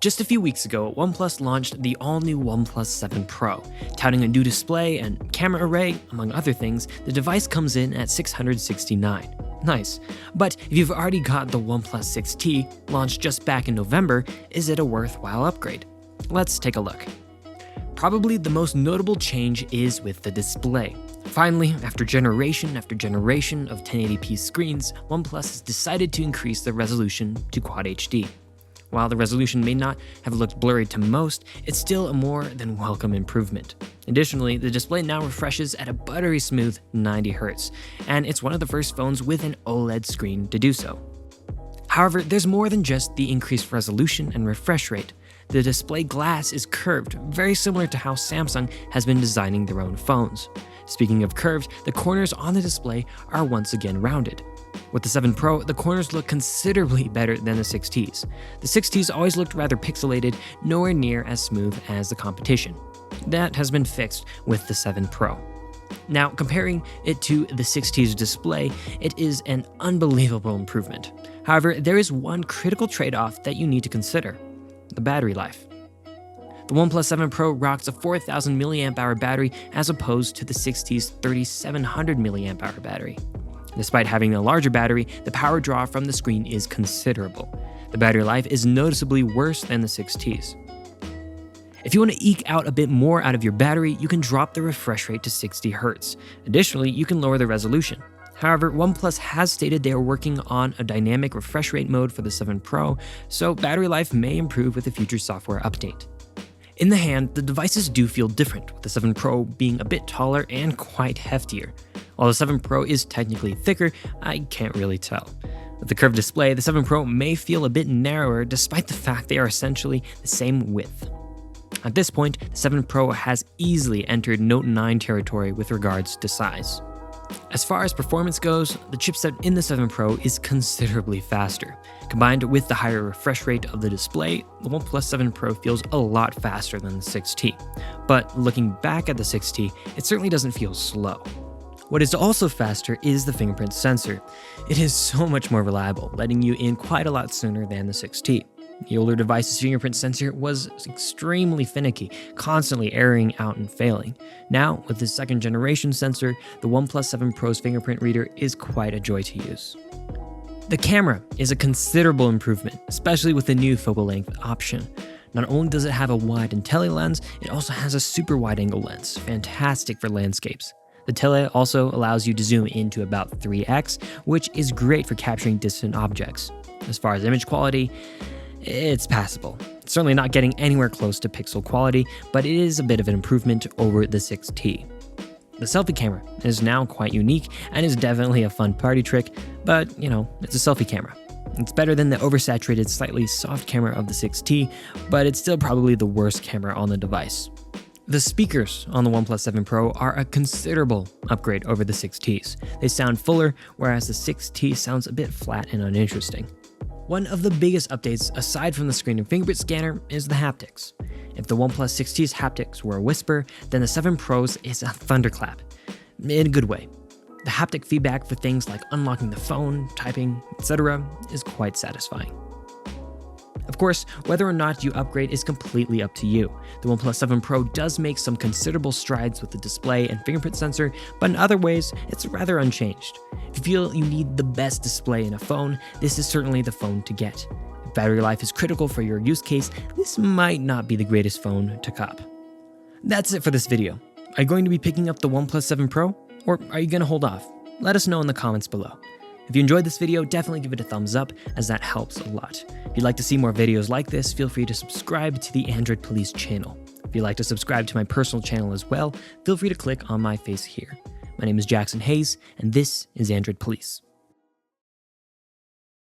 Just a few weeks ago, OnePlus launched the all-new OnePlus 7 Pro. Touting a new display and camera array, among other things, the device comes in at $669. Nice. But if you've already got the OnePlus 6T, launched just back in November, is it a worthwhile upgrade? Let's take a look. Probably the most notable change is with the display. Finally, after generation of 1080p screens, OnePlus has decided to increase the resolution to Quad HD. While the resolution may not have looked blurry to most, it's still a more than welcome improvement. Additionally, the display now refreshes at a buttery smooth 90 Hz, and it's one of the first phones with an OLED screen to do so. However, there's more than just the increased resolution and refresh rate. The display glass is curved, very similar to how Samsung has been designing their own phones. Speaking of curved, the corners on the display are once again rounded. With the 7 Pro, the corners look considerably better than the 6Ts. The 6Ts always looked rather pixelated, nowhere near as smooth as the competition. That has been fixed with the 7 Pro. Now, comparing it to the 6T's display, it is an unbelievable improvement. However, there is one critical trade-off that you need to consider: the battery life. The OnePlus 7 Pro rocks a 4,000 mAh battery as opposed to the 6T's 3,700 mAh battery. Despite having a larger battery, the power draw from the screen is considerable. The battery life is noticeably worse than the 6T's. If you want to eke out a bit more out of your battery, you can drop the refresh rate to 60 Hz. Additionally, you can lower the resolution. However, OnePlus has stated they are working on a dynamic refresh rate mode for the 7 Pro, so battery life may improve with a future software update. In the hand, the devices do feel different, with the 7 Pro being a bit taller and quite heftier. While the 7 Pro is technically thicker, I can't really tell. With the curved display, the 7 Pro may feel a bit narrower despite the fact they are essentially the same width. At this point, the 7 Pro has easily entered Note 9 territory with regards to size. As far as performance goes, the chipset in the 7 Pro is considerably faster. Combined with the higher refresh rate of the display, the OnePlus 7 Pro feels a lot faster than the 6T. But looking back at the 6T, it certainly doesn't feel slow. What is also faster is the fingerprint sensor. It is so much more reliable, letting you in quite a lot sooner than the 6T. The older device's fingerprint sensor was extremely finicky, constantly erroring out and failing. Now, with the second generation sensor, the OnePlus 7 Pro's fingerprint reader is quite a joy to use. The camera is a considerable improvement, especially with the new focal length option. Not only does it have a wide and tele lens, it also has a super wide angle lens, fantastic for landscapes. The tele also allows you to zoom in to about 3x, which is great for capturing distant objects. As far as image quality, it's passable. It's certainly not getting anywhere close to pixel quality, but it is a bit of an improvement over the 6T. The selfie camera is now quite unique and is definitely a fun party trick, but it's a selfie camera. It's better than the oversaturated, slightly soft camera of the 6T, but it's still probably the worst camera on the device. The speakers on the OnePlus 7 Pro are a considerable upgrade over the 6Ts. They sound fuller, whereas the 6T sounds a bit flat and uninteresting. One of the biggest updates, aside from the screen and fingerprint scanner, is the haptics. If the OnePlus 6T's haptics were a whisper, then the 7 Pro's is a thunderclap. In a good way. The haptic feedback for things like unlocking the phone, typing, etc. is quite satisfying. Of course, whether or not you upgrade is completely up to you. The OnePlus 7 Pro does make some considerable strides with the display and fingerprint sensor, but in other ways, it's rather unchanged. If you feel you need the best display in a phone, this is certainly the phone to get. If battery life is critical for your use case, this might not be the greatest phone to cop. That's it for this video. Are you going to be picking up the OnePlus 7 Pro, or are you going to hold off? Let us know in the comments below. If you enjoyed this video, definitely give it a thumbs up, as that helps a lot. If you'd like to see more videos like this, feel free to subscribe to the Android Police channel. If you'd like to subscribe to my personal channel as well, feel free to click on my face here. My name is Jackson Hayes, and this is Android Police.